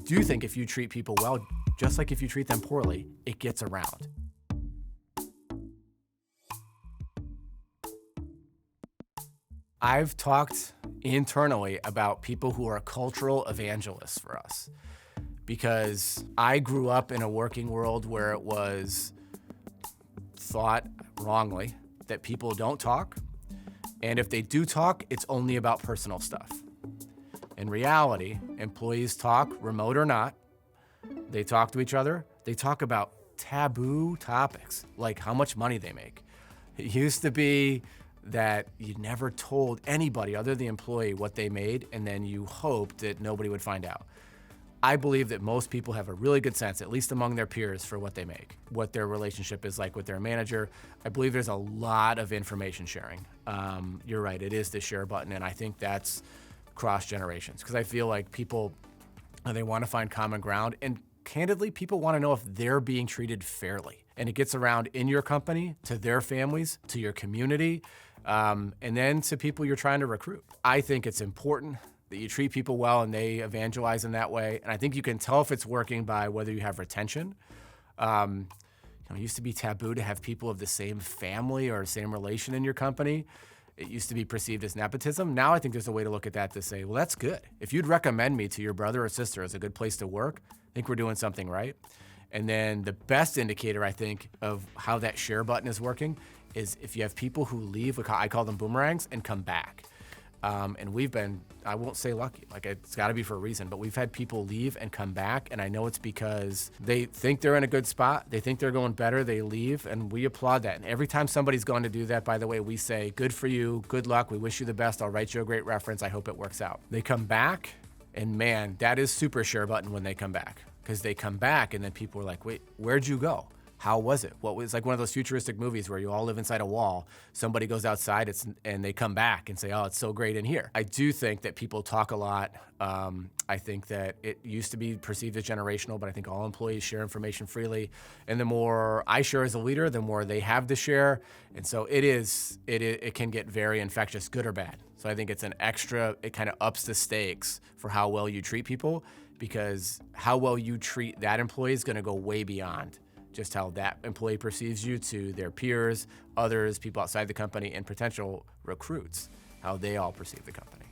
do think if you treat people well, just like if you treat them poorly, it gets around. I've talked internally about people who are cultural evangelists for us, because I grew up in a working world where it was thought wrongly that people don't talk, and if they do talk, it's only about personal stuff. In reality, employees talk, remote or not. They talk to each other. They talk about taboo topics, like how much money they make. It used to be that you never told anybody other than the employee what they made, and then you hoped that nobody would find out. I believe that most people have a really good sense, at least among their peers, for what they make, what their relationship is like with their manager. I believe there's a lot of information sharing. You're right, it is the share button, and I think that's cross generations, because I feel like people, they want to find common ground, and candidly, people want to know if they're being treated fairly. And it gets around in your company, to their families, to your community, and then to people you're trying to recruit. I think it's important that you treat people well and they evangelize in that way. And I think you can tell if it's working by whether you have retention. It used to be taboo to have people of the same family or same relation in your company. It used to be perceived as nepotism. Now I think there's a way to look at that to say, well, that's good. If you'd recommend me to your brother or sister as a good place to work, I think we're doing something right. And then the best indicator, I think, of how that share button is working is if you have people who leave, I call them boomerangs, and come back. And we've been, I won't say lucky, like it's gotta be for a reason, but we've had people leave and come back, and I know it's because they think they're in a good spot, they think they're going better, they leave, and we applaud that. And every time somebody's gone to do that, by the way, we say, good for you, good luck, we wish you the best, I'll write you a great reference, I hope it works out. They come back, and man, that is super share button when they come back, because they come back and then people are like, wait, where'd you go? How was it? What was, like one of those futuristic movies where you all live inside a wall, somebody goes outside and they come back and say, oh, it's so great in here. I do think that people talk a lot. I think that it used to be perceived as generational, but I think all employees share information freely. And the more I share as a leader, the more they have to share. And so it can get very infectious, good or bad. So I think it's an extra, it kind of ups the stakes for how well you treat people, because how well you treat that employee is gonna go way beyond just how that employee perceives you to their peers, others, people outside the company, and potential recruits, how they all perceive the company.